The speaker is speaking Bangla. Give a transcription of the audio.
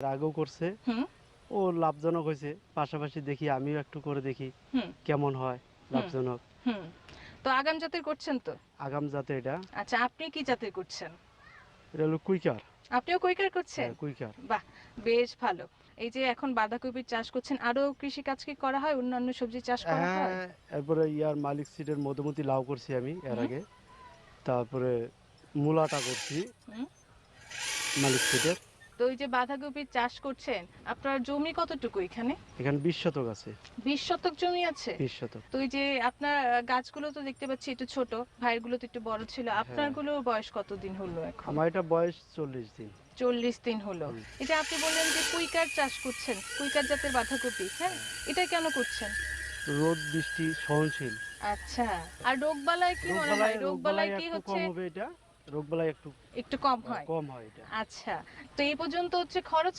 আগেও করছে, হুম ও লাভজনক হয়েছে। পাশাপাশি দেখি আমিও একটু করে দেখি হুম কেমন হয়, হুম লাভজনক। হুম। তো আগাম জাতের করছেন তো? আগাম জাতে এটা। আচ্ছা, আপনি কি জাতের করছেন? এটা হলো কুইকার। আপনিও কুইকার করছেন? হ্যাঁ, কুইকার। বাহ, বেশ ভালো। এই যে এখন বাঁধাকপির চাষ করছেন, আরো কৃষি কাজ কি করা হয়, অন্যান্য সবজি চাষ করা হয়? হ্যাঁ, এরপরে ইয়ার মালিক সিডের মধুমতি লাউ করছি আমি এর হুম আগে। তারপরে মূলাটা করছি হুম। মালিক সিডের। তো এই যে বাঁধাকপির চাষ করছেন, আপনার জমি কতটুকু এখানে? এখানে 20 শতক আছে। 20 শতক জমি আছে? 20 শতক। তো এই যে আপনার গাছগুলো তো দেখতে পাচ্ছি একটু ছোট, ভাইয়ের গুলো তো একটু বড় ছিল, আপনার হ্যাঁ, গুলোর বয়স কতদিন হলো এখন? আমার এটা বয়স 40 দিন। 40 দিন হলো। হুম। এই যে আপনি বললেন যে কুইকার চাষ করছেন, কুইকার জাতের বাঁধাকপি, হ্যাঁ, এটা কেন করছেন? রোদ বৃষ্টি সহনশীল। আচ্ছা, আর রোগবালাই কি মনে হয়, রোগবালাই রোগবালাই কি একটু হচ্ছে? কম হবে এটা। রোগবালাই একটু একটু কম হয়। কম হয় এটা। আচ্ছা, তো এই পর্যন্ত হচ্ছে খরচ